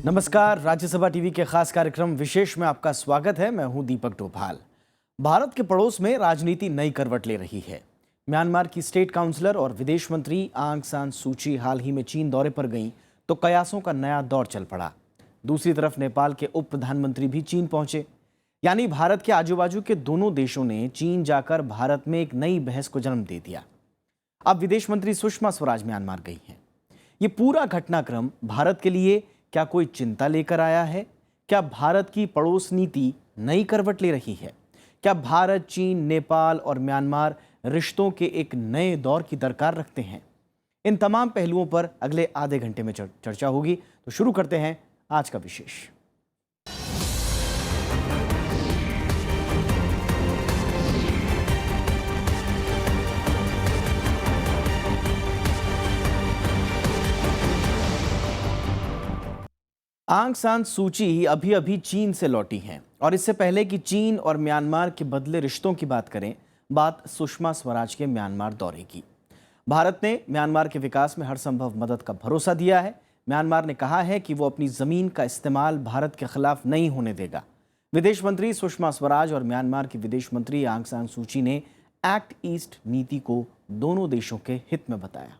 नमस्कार, राज्यसभा टीवी के खास कार्यक्रम विशेष में आपका स्वागत है। मैं हूं दीपक डोभाल। भारत के पड़ोस में राजनीति नई करवट ले रही है। म्यांमार की स्टेट काउंसलर और विदेश मंत्री आंग सान सूची हाल ही में चीन दौरे पर गईं तो कयासों का नया दौर चल पड़ा। दूसरी तरफ नेपाल के उप प्रधानमंत्री भी चीन पहुंचे। यानी भारत के आजू बाजू के दोनों देशों ने चीन जाकर भारत में एक नई बहस को जन्म दे दिया। अब विदेश मंत्री सुषमा स्वराज म्यांमार गई हैं। ये पूरा घटनाक्रम भारत के लिए क्या कोई चिंता लेकर आया है? क्या भारत की पड़ोस नीति नई करवट ले रही है? क्या भारत, चीन, नेपाल और म्यांमार रिश्तों के एक नए दौर की दरकार रखते हैं? इन तमाम पहलुओं पर अगले आधे घंटे में चर्चा होगी। तो शुरू करते हैं आज का विशेष। आंग सान सूची अभी अभी चीन से लौटी हैं और इससे पहले कि चीन और म्यांमार के बदले रिश्तों की बात करें, बात सुषमा स्वराज के म्यांमार दौरे की। भारत ने म्यांमार के विकास में हर संभव मदद का भरोसा दिया है। म्यांमार ने कहा है कि वो अपनी जमीन का इस्तेमाल भारत के खिलाफ नहीं होने देगा। विदेश मंत्री सुषमा स्वराज और म्यांमार के विदेश मंत्री आंग सान सूची ने एक्ट ईस्ट नीति को दोनों देशों के हित में बताया।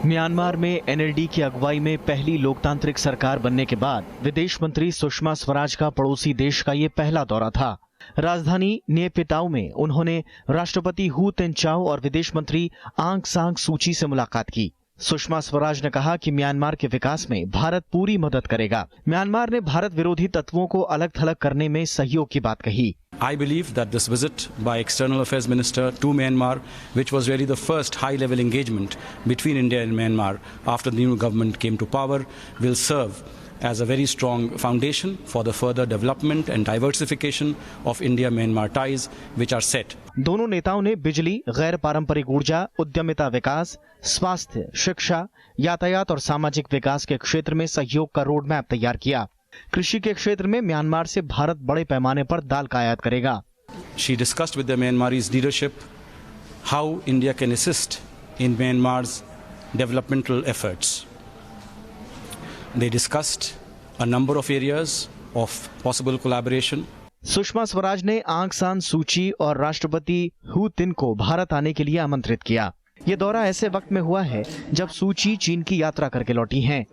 म्यांमार में एनएलडी की अगुवाई में पहली लोकतांत्रिक सरकार बनने के बाद विदेश मंत्री सुषमा स्वराज का पड़ोसी देश का ये पहला दौरा था। राजधानी नेपिताओ में उन्होंने राष्ट्रपति हू तिनचाओ और विदेश मंत्री आंग सान सूची से मुलाकात की। सुषमा स्वराज ने कहा कि म्यांमार के विकास में भारत पूरी मदद करेगा। म्यांमार ने भारत विरोधी तत्वों को अलग थलग करने में सहयोग की बात कही। I believe that this visit by External Affairs Minister to Myanmar, which was really the first high-level engagement between India and Myanmar after the new government came to power, will serve as a very strong foundation for the further development and diversification of India-Myanmar ties, which are set. दोनों नेताओं ने बिजली, गैर पारंपरिक ऊर्जा, उद्यमिता विकास, स्वास्थ्य, शिक्षा, यातायात और सामाजिक विकास के क्षेत्र में सहयोग का रोड मैप तैयार किया। कृषि के क्षेत्र में म्यांमार से भारत बड़े पैमाने पर दाल का आयात करेगा। She discussed with the Myanmarese leadership how India can assist in Myanmar's developmental efforts. They discussed a number of areas of possible collaboration. Sushma Swaraj ने आंग सान सूची और राष्ट्रपति हू तिन को भारत आने के लिए आमंत्रित किया। ये दौरा ऐसे वक्त में हुआ है जब सूची चीन की यात्रा करके लौटी हैं।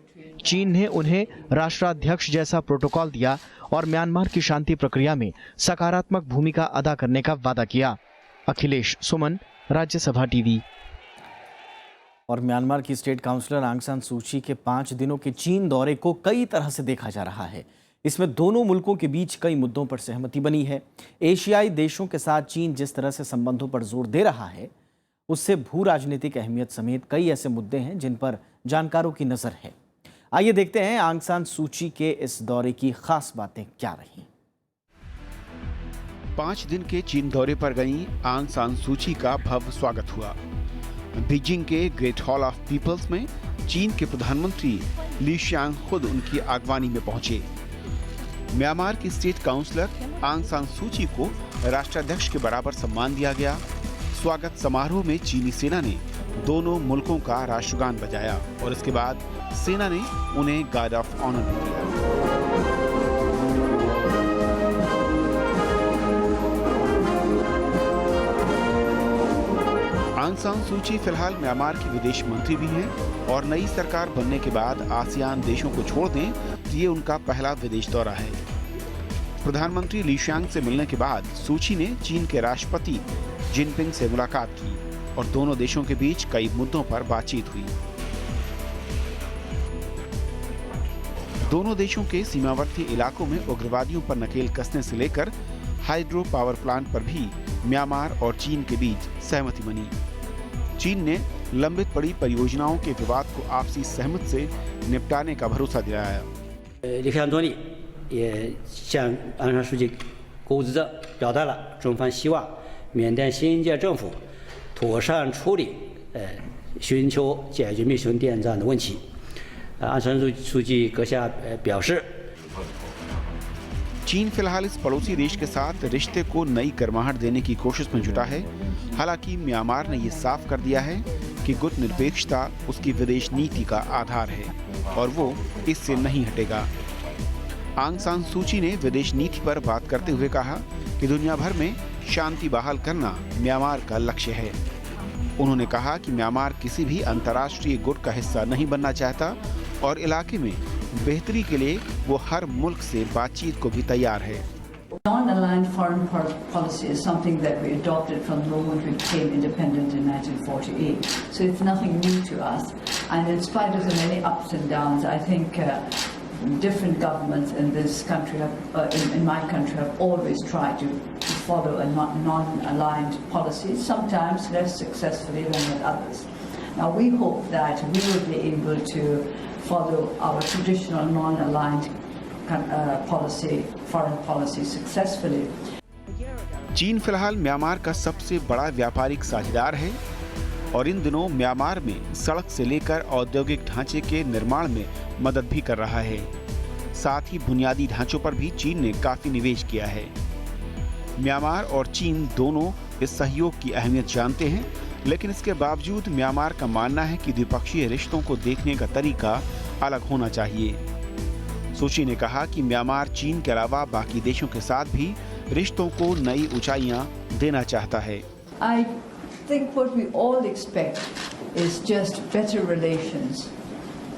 चीन ने उन्हें राष्ट्राध्यक्ष जैसा प्रोटोकॉल दिया और म्यांमार की शांति प्रक्रिया में सकारात्मक भूमिका अदा करने का वादा किया। अखिलेश सुमन, राज्यसभा टीवी। और म्यांमार की स्टेट काउंसलर आंग सान सूची के 5 दिनों के चीन दौरे को कई तरह से देखा जा रहा है। इसमें दोनों मुल्कों के बीच कई मुद्दों पर सहमति बनी है। एशियाई देशों के साथ चीन जिस तरह से संबंधों पर जोर दे रहा है, उससे भू राजनीतिक अहमियत समेत कई ऐसे मुद्दे हैं जिन पर जानकारों की नजर है। आइए देखते हैं आंग सान सूची के इस दौरे की खास बातें क्या रही। 5 दिन के चीन दौरे पर गई आंग सान सूची का भव्य स्वागत हुआ। बीजिंग के ग्रेट हॉल ऑफ पीपल्स में चीन के प्रधानमंत्री ली शियांग खुद उनकी अगवानी में पहुंचे। म्यांमार की स्टेट काउंसलर आंग सान सूची को राष्ट्राध्यक्ष के बराबर सम्मान दिया गया। स्वागत समारोह में चीनी सेना ने दोनों मुल्कों का राष्ट्रगान बजाया और इसके बाद सेना ने उन्हें गार्ड ऑफ ऑनर भी दिया। आंग सान सूची फिलहाल म्यांमार की विदेश मंत्री भी हैं और नई सरकार बनने के बाद आसियान देशों को छोड़ दें तो ये उनका पहला विदेश दौरा है। प्रधानमंत्री ली शियांग से मिलने के बाद सूची ने चीन के राष्ट्रपति जिनपिंग से मुलाकात की और दोनों देशों के बीच कई मुद्दों पर बातचीत हुई। दोनों देशों के सीमावर्ती इलाकों में उग्रवादियों पर नकेल कसने से लेकर हाइड्रो पावर प्लांट पर भी म्यांमार और चीन के बीच सहमति बनी। चीन ने लंबित पड़ी परियोजनाओं के विवाद को आपसी सहमति से निपटाने का भरोसा दिलाया। 李克强总理也向昂山书记谷子泽表达了中方希望缅甸新一届政府妥善处理寻求解决密熊电站的问题。昂山书记阁下表示， चीन फिलहाल इस पड़ोसी देश के साथ रिश्ते को नई गर्माहट देने की कोशिश में जुटा है। हालांकि म्यांमार ने ये साफ कर दिया है कि गुटनिरपेक्षता उसकी विदेश नीति का आधार है और वो इससे नहीं हटेगा। आंग सान सूची ने विदेश नीति पर बात करते हुए कहा कि दुनिया भर में शांति बहाल करना म्यांमार का लक्ष्य है। उन्होंने कहा कि म्यांमार किसी भी अंतर्राष्ट्रीय गुट का हिस्सा नहीं बनना चाहता और इलाके में बेहतरी के लिए वो हर मुल्क से बातचीत को भी तैयार है। Non-aligned foreign policy is something that we adopted from the moment we became independent in 1948. So it's nothing new to us. And in spite of the many ups and downs, I think different governments in this country, in my country, have always tried to follow a non-aligned policy, sometimes less successfully than with others. Now we hope that we will be able to follow our traditional non-aligned policy, foreign policy successfully. चीन फिलहाल Myanmar का सबसे बड़ा व्यापारिक साझेदार है और इन दिनों म्यांमार में सड़क से लेकर औद्योगिक ढांचे के निर्माण में मदद भी कर रहा है। साथ ही बुनियादी ढांचों पर भी चीन ने काफी निवेश किया है। म्यांमार और चीन दोनों इस सहयोग की अहमियत जानते हैं, लेकिन इसके बावजूद म्यांमार का मानना है कि द्विपक्षीय रिश्तों को देखने का तरीका अलग होना चाहिए। सूची ने कहा कि म्यांमार चीन के अलावा बाकी देशों के साथ भी रिश्तों को नई ऊंचाइयां देना चाहता है। I think what we all expect is just better relations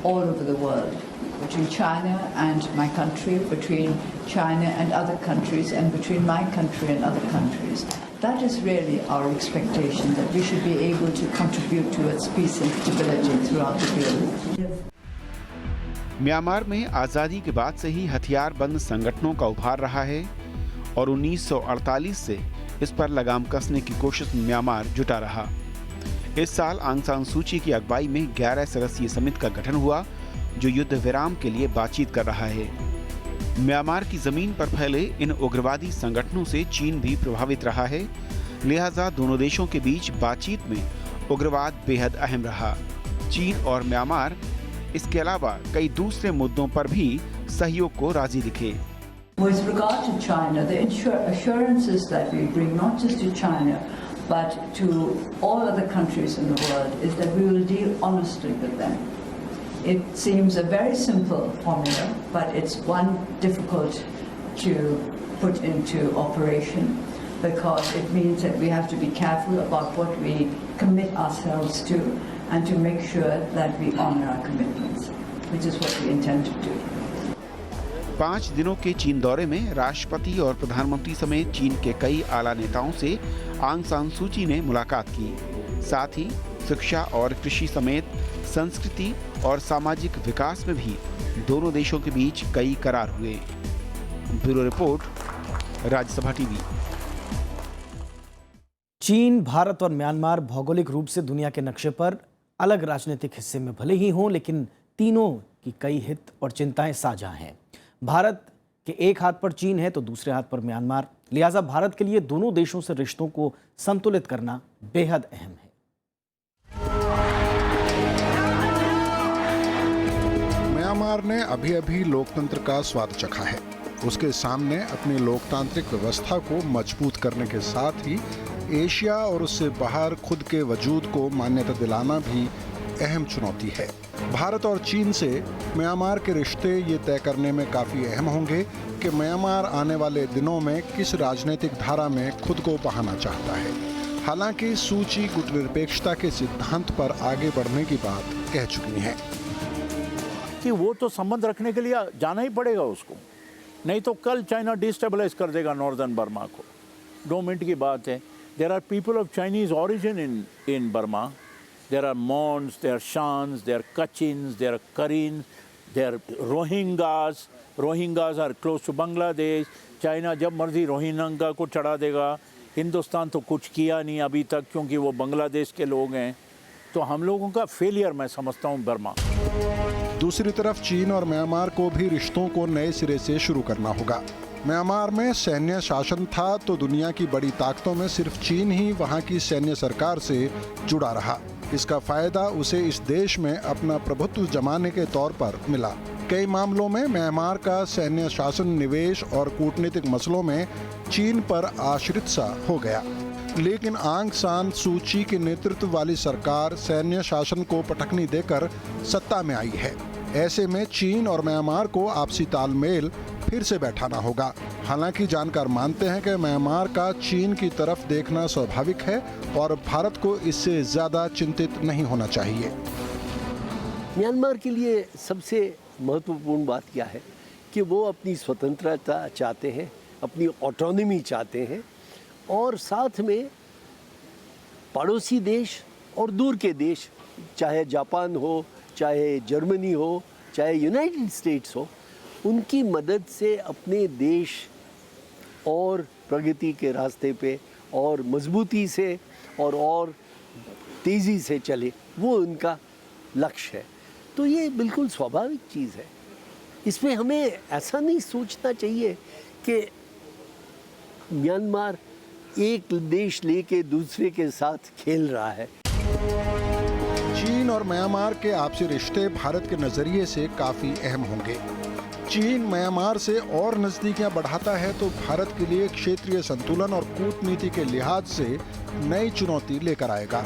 all over the world, between China and my country, between China and other countries, and between my country and other countries. That is really our expectation, that we should be able to contribute towards peace and stability throughout the world. Myanmar में आज़ादी के बाद से ही हथियारबंद संगठनों का उभार रहा है और 1948 से इस पर लगाम कसने की कोशिश में म्यांमार जुटा रहा। इस साल आंग सान सूची की अगुवाई में 11 सदस्यीय समिति का गठन हुआ जो युद्ध विराम के लिए बातचीत कर रहा है। म्यांमार की जमीन पर फैले इन उग्रवादी संगठनों से चीन भी प्रभावित रहा है, लिहाजा दोनों देशों के बीच बातचीत में उग्रवाद बेहद अहम रहा। चीन और म्यांमार इसके अलावा कई दूसरे मुद्दों पर भी सहयोग को राजी दिखे। With regard to China, the assurances that we bring not just to China but to all other countries in the world is that we will deal honestly with them. It seems a very simple formula, but it's one difficult to put into operation because it means that we have to be careful about what we commit ourselves to and to make sure that we honor our commitments, which is what we intend to do. 5 दिनों के चीन दौरे में राष्ट्रपति और प्रधानमंत्री समेत चीन के कई आला नेताओं से आंग सान सूची ने मुलाकात की। साथ ही शिक्षा और कृषि समेत संस्कृति और सामाजिक विकास में भी दोनों देशों के बीच कई करार हुए। Bureau report, Rajya Sabha TV. चीन, भारत और म्यांमार भौगोलिक रूप से दुनिया के नक्शे पर अलग राजनीतिक हिस्से में भले ही हों, लेकिन तीनों की कई हित और चिंताएं साझा हैं। भारत के एक हाथ पर चीन है तो दूसरे हाथ पर म्यांमार, लिहाजा भारत के लिए दोनों देशों से रिश्तों को संतुलित करना बेहद अहम है। म्यांमार ने अभी अभी लोकतंत्र का स्वाद चखा है। उसके सामने अपनी लोकतांत्रिक व्यवस्था को मजबूत करने के साथ ही एशिया और उससे बाहर खुद के वजूद को मान्यता दिलाना भी अहम चुनौती है। भारत और चीन से म्यांमार के रिश्ते ये तय करने में काफ़ी अहम होंगे कि म्यांमार आने वाले दिनों में किस राजनीतिक धारा में खुद को बहाना चाहता है। हालांकि सूची गुटनिरपेक्षता के सिद्धांत पर आगे बढ़ने की बात कह चुकी हैं कि वो तो संबंध रखने के लिए जाना ही पड़ेगा उसको, नहीं तो कल चाइना डिस्टेबलाइज कर देगा नॉर्दर्न बर्मा को। 2 मिनट की बात है। There are people of Chinese origin in Burma. There are Mons, there are Shans, there are Kachins, there are Karins, there are Rohingyas. Rohingyas are close to Bangladesh. China जब मर्जी Rohingya को चढ़ा देगा। हिंदुस्तान तो कुछ किया नहीं अभी तक क्योंकि वो बांग्लादेश के लोग हैं। तो हम लोगों का फेलियर मैं समझता हूँ बर्मा। दूसरी तरफ चीन और म्यांमार को भी रिश्तों को नए सिरे से शुरू करना होगा। म्यांमार में सैन्य शासन था तो दुनिया की बड़ी ताकतों में सिर्फ चीन ही वहाँ की सैन्य सरकार से जुड़ा रहा। इसका फायदा उसे इस देश में अपना प्रभुत्व जमाने के तौर पर मिला। कई मामलों में म्यांमार का सैन्य शासन निवेश और कूटनीतिक मसलों में चीन पर आश्रित सा हो गया। लेकिन आंग सान सूची के नेतृत्व वाली सरकार सैन्य शासन को पटकनी देकर सत्ता में आई है। ऐसे में चीन और म्यांमार को आपसी तालमेल फिर से बैठाना होगा। हालांकि जानकार मानते हैं कि म्यांमार का चीन की तरफ देखना स्वाभाविक है और भारत को इससे ज्यादा चिंतित नहीं होना चाहिए। म्यांमार के लिए सबसे महत्वपूर्ण बात क्या है कि वो अपनी स्वतंत्रता चाहते हैं, अपनी ऑटोनॉमी चाहते हैं और साथ में पड़ोसी देश और दूर के देश, चाहे जापान हो, चाहे जर्मनी हो, चाहे यूनाइटेड स्टेट्स हो, उनकी मदद से अपने देश और प्रगति के रास्ते पे और मजबूती से और तेज़ी से चले, वो उनका लक्ष्य है। तो ये बिल्कुल स्वाभाविक चीज़ है। इसमें हमें ऐसा नहीं सोचना चाहिए कि म्यांमार एक देश लेके दूसरे के साथ खेल रहा है। चीन और म्यांमार के आपसी रिश्ते भारत के नजरिए से काफी अहम होंगे। चीन म्यांमार से और नजदीकियां बढ़ाता है तो भारत के लिए क्षेत्रीय संतुलन और कूटनीति के लिहाज से नई चुनौती लेकर आएगा।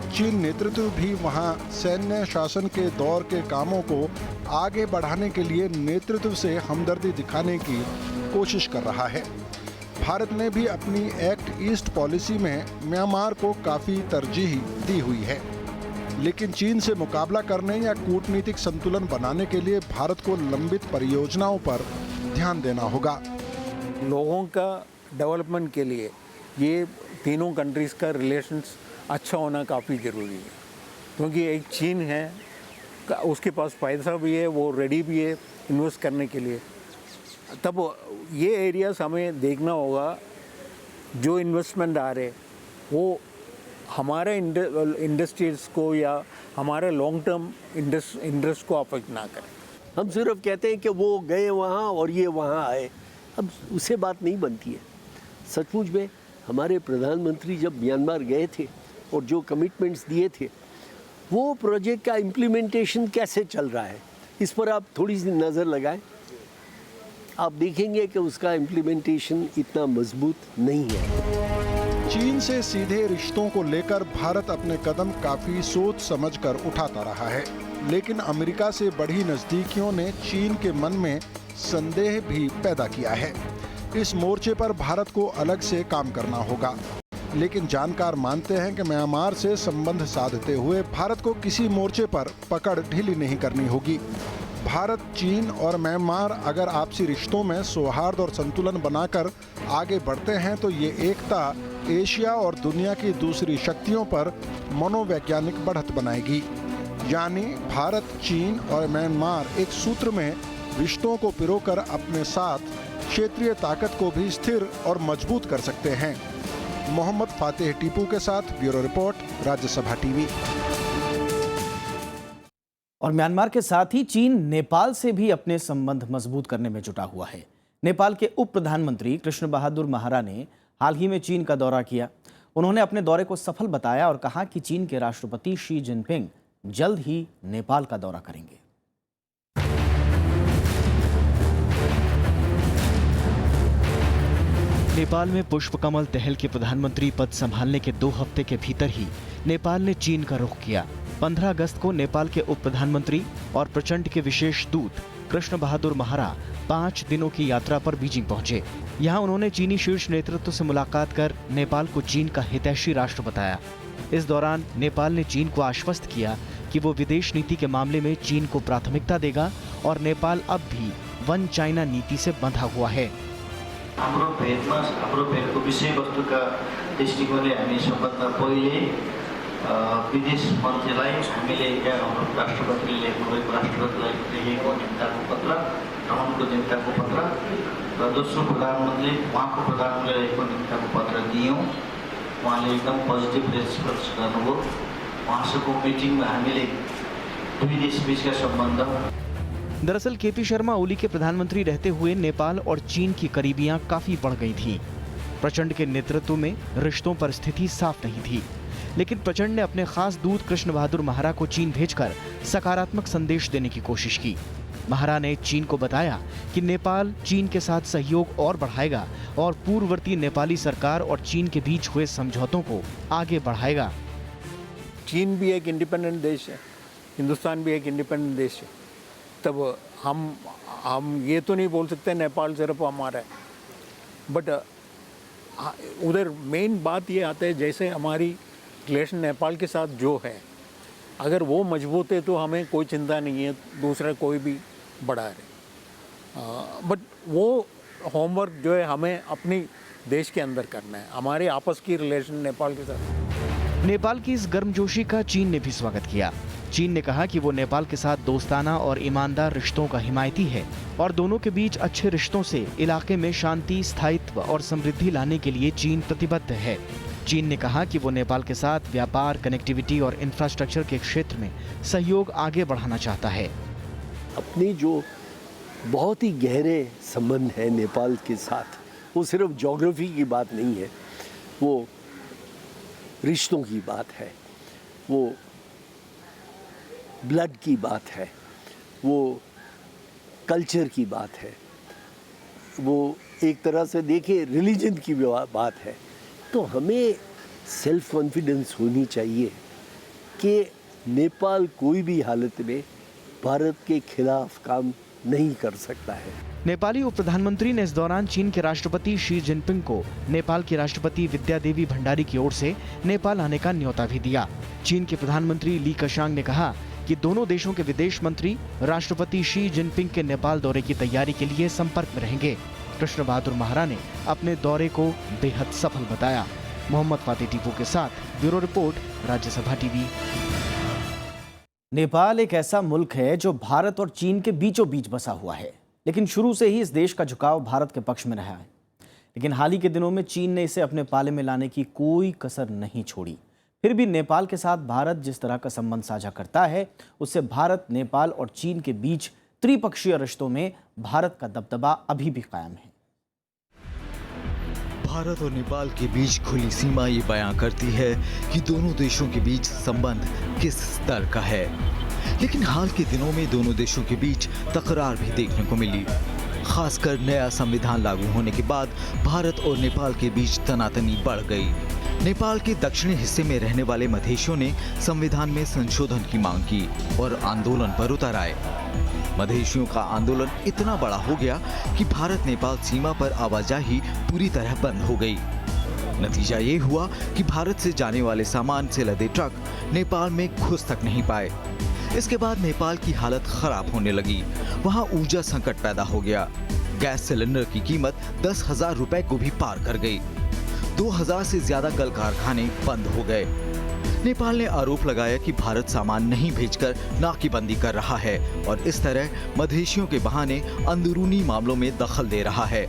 चीन नेतृत्व भी वहां सैन्य शासन के दौर के कामों को आगे बढ़ाने के लिए नेतृत्व से हमदर्दी दिखाने की कोशिश कर रहा है। भारत ने भी अपनी एक्ट ईस्ट पॉलिसी में म्यांमार को काफी तरजीह दी हुई है, लेकिन चीन से मुकाबला करने या कूटनीतिक संतुलन बनाने के लिए भारत को लंबित परियोजनाओं पर ध्यान देना होगा। लोगों का डेवलपमेंट के लिए ये तीनों कंट्रीज़ का रिलेशंस अच्छा होना काफ़ी ज़रूरी है, क्योंकि एक चीन है, उसके पास पैसा भी है, वो रेडी भी है इन्वेस्ट करने के लिए। तब ये एरियाज हमें देखना होगा, जो इन्वेस्टमेंट आ रहे वो हमारे इंडस्ट्रीज को या हमारे लॉन्ग टर्म इंटरेस्ट को अफेक्ट ना करें। हम सिर्फ कहते हैं कि वो गए वहाँ और ये वहाँ आए, अब उससे बात नहीं बनती है। सचमुच में हमारे प्रधानमंत्री जब म्यांमार गए थे और जो कमिटमेंट्स दिए थे, वो प्रोजेक्ट का इम्प्लीमेंटेशन कैसे चल रहा है, इस पर आप थोड़ी सी नज़र लगाएं। आप देखेंगे कि उसका इम्प्लीमेंटेशन इतना मजबूत नहीं है। चीन से सीधे रिश्तों को लेकर भारत अपने कदम काफी सोच समझकर उठाता रहा है, लेकिन अमेरिका से बढ़ी नजदीकियों ने चीन के मन में संदेह भी पैदा किया है। इस मोर्चे पर भारत को अलग से काम करना होगा, लेकिन जानकार मानते हैं कि म्यांमार से संबंध साधते हुए भारत को किसी मोर्चे पर पकड़ ढीली नहीं करनी होगी। भारत, चीन और म्यांमार अगर आपसी रिश्तों में सौहार्द और संतुलन बनाकर आगे बढ़ते हैं तो ये एकता एशिया और दुनिया की दूसरी शक्तियों पर मनोवैज्ञानिक बढ़त बनाएगी। यानी भारत, चीन और म्यांमार एक सूत्र में रिश्तों को पिरोकर अपने साथ क्षेत्रीय ताकत को भी स्थिर और मजबूत कर सकते हैं। मोहम्मद फातेह टीपू के साथ ब्यूरो रिपोर्ट, राज्यसभा टीवी। और म्यांमार के साथ ही चीन नेपाल से भी अपने संबंध मजबूत करने में जुटा हुआ है। नेपाल के उप प्रधानमंत्री कृष्ण बहादुर महारा ने हाल ही में चीन का दौरा किया। उन्होंने अपने दौरे को सफल बताया और कहा कि चीन के राष्ट्रपति शी जिनपिंग जल्द ही नेपाल का दौरा करेंगे। नेपाल में पुष्पकमल दहल के प्रधानमंत्री पद संभालने के 2 हफ्ते के भीतर ही नेपाल ने चीन का रुख किया। 15 अगस्त को नेपाल के उप प्रधानमंत्री और प्रचंड के विशेष दूत कृष्ण बहादुर महारा 5 दिनों की यात्रा पर बीजिंग पहुंचे। यहां उन्होंने चीनी शीर्ष नेतृत्व से मुलाकात कर नेपाल को चीन का हितैषी राष्ट्र बताया। इस दौरान नेपाल ने चीन को आश्वस्त किया कि वो विदेश नीति के मामले में चीन को प्राथमिकता देगा और नेपाल अब भी वन चाइना नीति से बंधा हुआ है। हाम्रो भेटको विषयवस्तुका दृष्टिकोणले हामी सबभन्दा पहिले विदेश मन्त्रीलाई हामीले हाम्रो राष्ट्रपतिले लेख्नुभएको राष्ट्रपतिलाई लेखेको निम्ताको पत्र र उनको निम्ताको पत्र र दोस्रो प्रधानमन्त्री उहाँको प्रधानमन्त्रीले लेखेको निम्ताको पत्र दियौँ। उहाँले एकदम पोजिटिभ रेस्पोन्स गर्नुभयो। उहाँसँगको मिटिङमा हामीले दुई देशबीचका सम्बन्ध। दरअसल केपी शर्मा ओली के प्रधानमंत्री रहते हुए नेपाल और चीन की करीबियां काफी बढ़ गई थीं। प्रचंड के नेतृत्व में रिश्तों पर स्थिति साफ नहीं थी, लेकिन प्रचंड ने अपने खास दूत कृष्ण बहादुर महारा को चीन भेजकर सकारात्मक संदेश देने की कोशिश की। महारा ने चीन को बताया कि नेपाल चीन के साथ सहयोग और बढ़ाएगा और पूर्ववर्ती नेपाली सरकार और चीन के बीच हुए समझौतों को आगे बढ़ाएगा। चीन भी एक इंडिपेंडेंट देश है, हिंदुस्तान भी एक इंडिपेंडेंट देश है, तब हम ये तो नहीं बोल सकते नेपाल सिर्फ हमारा है, बट उधर मेन बात ये आता है जैसे हमारी रिलेशन नेपाल के साथ जो है, अगर वो मजबूत है तो हमें कोई चिंता नहीं है दूसरा कोई भी बढ़ा रहे, बट वो होमवर्क जो है हमें अपनी देश के अंदर करना है, हमारे आपस की रिलेशन नेपाल के साथ। नेपाल की इस गर्मजोशी का चीन ने भी स्वागत किया। चीन ने कहा कि वो नेपाल के साथ दोस्ताना और ईमानदार रिश्तों का हिमायती है और दोनों के बीच अच्छे रिश्तों से इलाके में शांति, स्थायित्व और समृद्धि लाने के लिए चीन प्रतिबद्ध है। चीन ने कहा कि वो नेपाल के साथ व्यापार, कनेक्टिविटी और इंफ्रास्ट्रक्चर के क्षेत्र में सहयोग आगे बढ़ाना चाहता है। अपनी जो बहुत ही गहरे संबंध है नेपाल के साथ, वो सिर्फ ज्योग्राफी की बात नहीं है, वो रिश्तों की बात है, वो ब्लड की बात है, वो कल्चर की बात है, वो एक तरह से देखे रिलीजन की बात है। तो हमें सेल्फ कॉन्फिडेंस होनी चाहिए कि नेपाल कोई भी हालत में भारत के खिलाफ काम नहीं कर सकता है। नेपाली उप प्रधानमंत्री ने इस दौरान चीन के राष्ट्रपति शी जिनपिंग को नेपाल की राष्ट्रपति विद्या देवी भंडारी की ओर से नेपाल आने का न्योता भी दिया। चीन के प्रधानमंत्री ली कशांग ने कहा कि दोनों देशों के विदेश मंत्री राष्ट्रपति शी जिनपिंग के नेपाल दौरे की तैयारी के लिए संपर्क में रहेंगे। कृष्ण बहादुर महारा ने अपने दौरे को बेहद सफल बताया। मोहम्मद फातेह टीपू के साथ bureau report, Rajya Sabha TV. Nepal एक ऐसा मुल्क है जो भारत और चीन के बीचों बीच बसा हुआ है, लेकिन शुरू से ही इस देश का झुकाव भारत के पक्ष में रहा है। लेकिन हाल ही के दिनों में चीन ने इसे अपने पाले में लाने की कोई कसर नहीं छोड़ी। फिर भी नेपाल के साथ भारत जिस तरह का संबंध साझा करता है, उससे भारत, नेपाल और चीन के बीच त्रिपक्षीय रिश्तों में भारत का दबदबा अभी भी कायम है। भारत और नेपाल के बीच खुली सीमा ये बयां करती है कि दोनों देशों के बीच संबंध किस स्तर का है। लेकिन हाल के दिनों में दोनों देशों के बीच तकरार भी देखने को मिली। खासकर नया संविधान लागू होने के बाद भारत और नेपाल के बीच तनातनी बढ़ गई। नेपाल के दक्षिणी हिस्से में रहने वाले मधेशियों ने संविधान में संशोधन की मांग की और आंदोलन पर उतर आए। मधेशियों का आंदोलन इतना बड़ा हो गया कि भारत नेपाल सीमा पर आवाजाही पूरी तरह बंद हो गई। नतीजा ये हुआ कि भारत से जाने वाले सामान से लदे ट्रक नेपाल में घुस तक नहीं पाए। इसके बाद नेपाल की हालत खराब होने लगी। वहां ऊर्जा संकट पैदा हो गया। गैस सिलेंडर की कीमत 10,000 रुपए को भी पार कर गई। 2000 से ज्यादा कल कारखाने बंद हो गए। नेपाल ने आरोप लगाया कि भारत सामान नहीं भेजकर नाकेबंदी कर रहा है और इस तरह मधेशियों के बहाने अंदरूनी मामलों में दखल दे रहा है,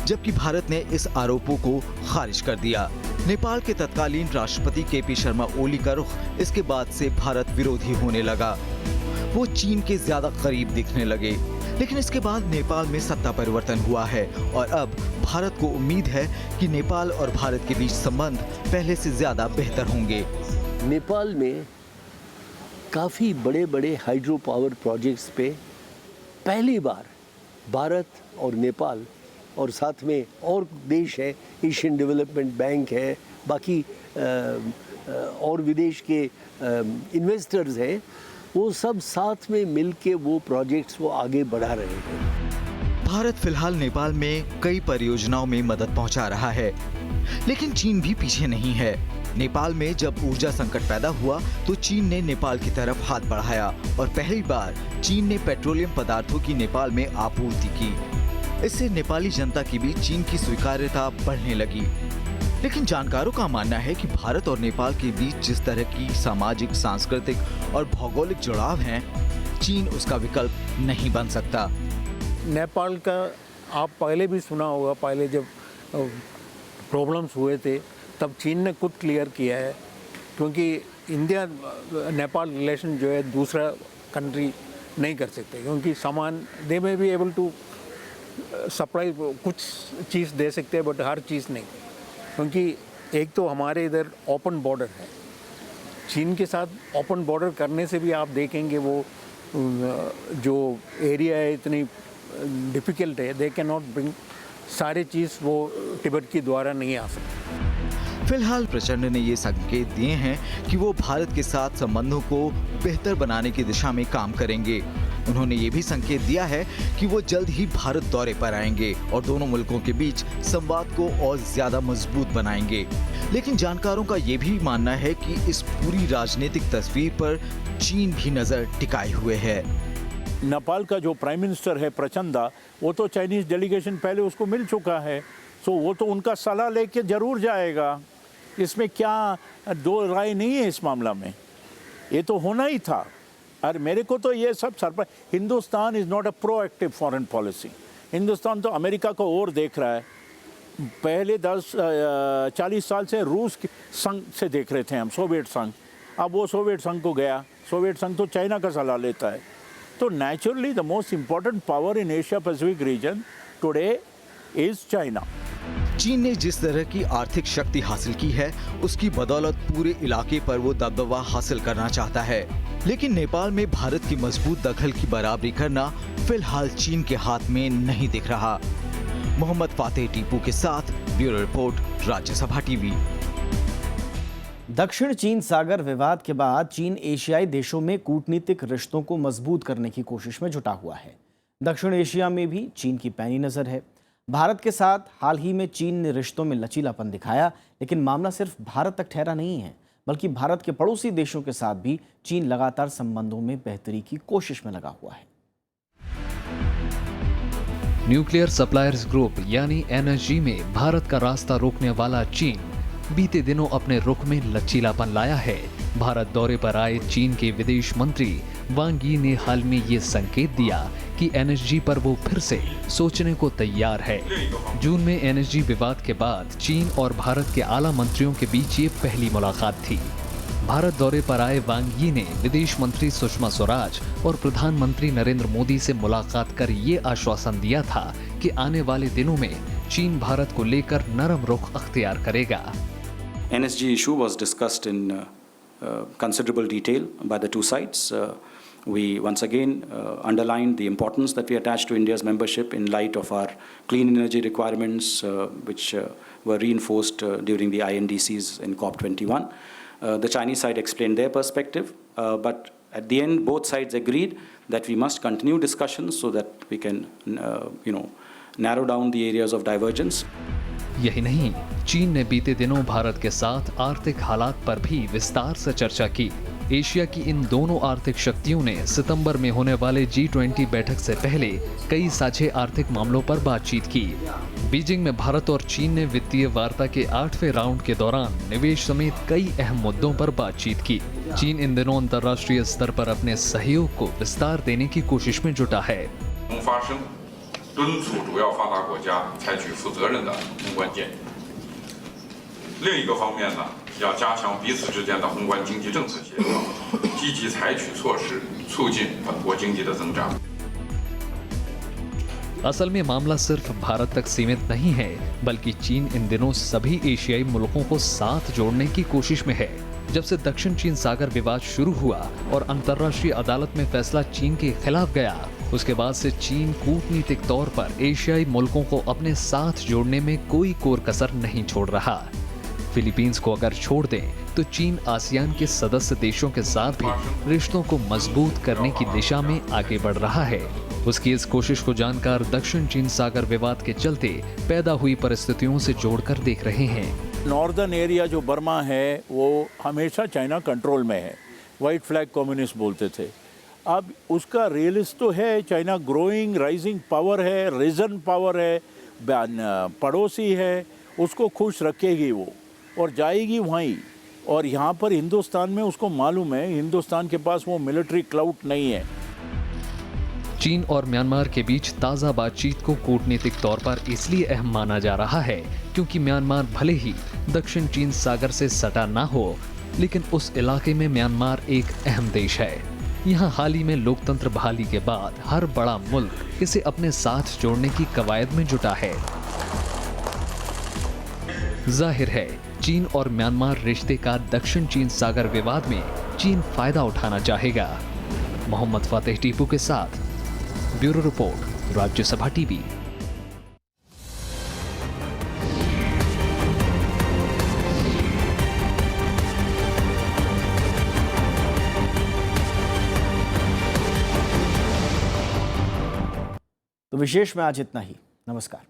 जबकि भारत ने इस आरोपों को खारिज कर दिया। नेपाल के तत्कालीन राष्ट्रपति केपी शर्मा ओली का रुख इसके बाद से भारत विरोधी होने लगा। वो चीन के ज्यादा करीब दिखने लगे। लेकिन इसके बाद नेपाल में सत्ता परिवर्तन हुआ है और अब भारत को उम्मीद है कि नेपाल और भारत के बीच संबंध पहले से ज्यादा बेहतर होंगे। नेपाल में काफ़ी बड़े बड़े हाइड्रो पावर प्रोजेक्ट्स पे पहली बार भारत और नेपाल और साथ में और देश है, एशियन डेवलपमेंट बैंक है, बाकी और विदेश के इन्वेस्टर्स हैं, वो सब साथ में मिलके वो प्रोजेक्ट्स को आगे बढ़ा रहे हैं। भारत फिलहाल नेपाल में कई परियोजनाओं में मदद पहुंचा रहा है, लेकिन चीन भी पीछे नहीं है। नेपाल में जब ऊर्जा संकट पैदा हुआ तो चीन ने नेपाल की तरफ हाथ बढ़ाया और पहली बार चीन ने पेट्रोलियम पदार्थों की नेपाल में आपूर्ति की। इससे नेपाली जनता के बीच चीन की स्वीकार्यता बढ़ने लगी। लेकिन जानकारों का मानना है कि भारत और नेपाल के बीच जिस तरह की सामाजिक, सांस्कृतिक और भौगोलिक जुड़ाव है, चीन उसका विकल्प नहीं बन सकता। नेपाल का आप पहले भी सुना होगा, पहले जब प्रॉब्लम्स हुए थे तब चीन ने खुद क्लियर किया है, क्योंकि इंडिया नेपाल रिलेशन जो है दूसरा कंट्री नहीं कर सकते, क्योंकि सामान दे में भी एबल टू सप्लाई, कुछ चीज़ दे सकते हैं बट हर चीज़ नहीं, क्योंकि एक तो हमारे इधर ओपन बॉर्डर है। चीन के साथ ओपन बॉर्डर करने से भी आप देखेंगे वो जो एरिया है इतनी डिफ़िकल्ट है, दे कैन नॉट ब्रिंग सारी चीज़ वो तिब्बत के द्वारा नहीं आ सकती। फिलहाल प्रचंड ने ये संकेत दिए हैं कि वो भारत के साथ संबंधों को बेहतर बनाने की दिशा में काम करेंगे। उन्होंने ये भी संकेत दिया है कि वो जल्द ही भारत दौरे पर आएंगे और दोनों मुल्कों के बीच संवाद को और ज्यादा मजबूत बनाएंगे। लेकिन जानकारों का ये भी मानना है कि इस पूरी राजनीतिक तस्वीर पर चीन भी नजर टिकाए हुए है। नेपाल का जो प्राइम मिनिस्टर है प्रचंडा, वो तो चाइनीज डेलीगेशन पहले उसको मिल चुका है, सो वो तो उनका सलाह लेके जरूर जाएगा। इसमें क्या दो राय नहीं है इस मामला में, ये तो होना ही था। और मेरे को तो ये सब surprise, Hindustan is not a proactive foreign policy. Hindustan तो अमेरिका को और देख रहा है। पहले 40 साल से रूस संघ से देख रहे थे हम, सोवियत संघ। अब वो सोवियत संघ को गया, सोवियत संघ तो चाइना का सलाह लेता है। तो naturally the most important power in Asia Pacific region today is China. चीन ने जिस तरह की आर्थिक शक्ति हासिल की है, उसकी बदौलत पूरे इलाके पर वो दबदबा हासिल करना चाहता है। लेकिन नेपाल में भारत की मजबूत दखल की बराबरी करना फिलहाल चीन के हाथ में नहीं दिख रहा। मोहम्मद फातेह टीपू के साथ ब्यूरो रिपोर्ट, राज्यसभा टीवी। दक्षिण चीन सागर विवाद के बाद चीन एशियाई देशों में कूटनीतिक रिश्तों को मजबूत करने की कोशिश में जुटा हुआ है। दक्षिण एशिया में भी चीन की पैनी नजर है। भारत के साथ हाल ही में चीन ने रिश्तों में लचीलापन दिखाया, लेकिन मामला सिर्फ भारत तक ठहरा नहीं है, बल्कि भारत के पड़ोसी देशों के साथ भी चीन लगातार संबंधों में बेहतरी की कोशिश में लगा हुआ है। न्यूक्लियर सप्लायर्स ग्रुप यानी एनएसजी में भारत का रास्ता रोकने वाला चीन बीते दिनों अपने रुख में लचीलापन लाया है। भारत दौरे पर आए चीन के विदेश मंत्री वांग यी ने हाल में ये संकेत दिया कि एनएसजी पर वो फिर से सोचने को तैयार है। जून में एनएसजी विवाद के बाद चीन और भारत के आला मंत्रियों के बीच ये पहली मुलाकात थी। भारत दौरे पर आए वांग यी ने विदेश मंत्री सुषमा स्वराज और प्रधानमंत्री नरेंद्र मोदी से मुलाकात कर ये आश्वासन दिया था कि आने वाले दिनों में चीन भारत को लेकर नरम रुख अख्तियार करेगा। NSG issue was discussed in considerable detail by the two sides. We once again underlined the importance that we attach to India's membership in light of our clean energy requirements, which were reinforced during the INDCs in COP21. The Chinese side explained their perspective, but at the end, both sides agreed that we must continue discussions so that we can, narrow down the areas of divergence. यही नहीं, चीन ने बीते दिनों भारत के साथ आर्थिक हालात पर भी विस्तार से चर्चा की। एशिया की इन दोनों आर्थिक शक्तियों ने सितंबर में होने वाले G20 बैठक से पहले कई साझे आर्थिक मामलों पर बातचीत की। बीजिंग में भारत और चीन ने वित्तीय वार्ता के 8वें राउंड के दौरान निवेश समेत कई अहम मुद्दों पर बातचीत की। चीन इन दिनों अंतर्राष्ट्रीय स्तर पर अपने सहयोग को विस्तार देने की कोशिश में जुटा है। 敦促主要发达国家采取负责任的宏观建议。另一个方面呢，要加强彼此之间的宏观经济政策协调，积极采取措施促进本国经济的增长。 असल में मामला सिर्फ भारत तक सीमित नहीं है, बल्कि चीन इन दिनों सभी एशियाई मुल्कों को साथ जोड़ने की कोशिश में है। जब से दक्षिण चीन सागर विवाद शुरू हुआ और अंतर्राष्ट्रीय अदालत में फैसला चीन के खिलाफ गया, उसके बाद से चीन कूटनीतिक तौर पर एशियाई मुल्कों को अपने साथ जोड़ने में कोई कोर कसर नहीं छोड़ रहा। फिलीपींस को अगर छोड़ दें तो चीन आसियान के सदस्य देशों के साथ भी रिश्तों को मजबूत करने की दिशा में आगे बढ़ रहा है। उसकी इस कोशिश को जानकार दक्षिण चीन सागर विवाद के चलते पैदा हुई परिस्थितियों से जोड़कर देख रहे हैं। नॉर्दर्न एरिया जो बर्मा है वो हमेशा चाइना कंट्रोल में है। वाइट फ्लैग कम्युनिस्ट बोलते थे। अब उसका रियलिस्ट तो है, चाइना ग्रोइंग राइजिंग पावर है, रीजन पावर है, पड़ोसी है, उसको खुश रखेगी वो और जाएगी वहीं। और यहाँ पर हिंदुस्तान में उसको मालूम है हिंदुस्तान के पास वो मिलिट्री क्लाउट नहीं है। चीन और म्यांमार के बीच ताज़ा बातचीत को कूटनीतिक तौर पर इसलिए अहम माना जा रहा है क्योंकि म्यांमार भले ही दक्षिण चीन सागर से सटा ना हो, लेकिन उस इलाके में म्यांमार एक अहम देश है। यहाँ हाल ही में लोकतंत्र बहाली के बाद हर बड़ा मुल्क इसे अपने साथ जोड़ने की कवायद में जुटा है। जाहिर है चीन और म्यांमार रिश्ते का दक्षिण चीन सागर विवाद में चीन फायदा उठाना चाहेगा। मोहम्मद फतेह टीपू के साथ ब्यूरो रिपोर्ट, राज्यसभा टीवी। तो विशेष में आज इतना ही। नमस्कार।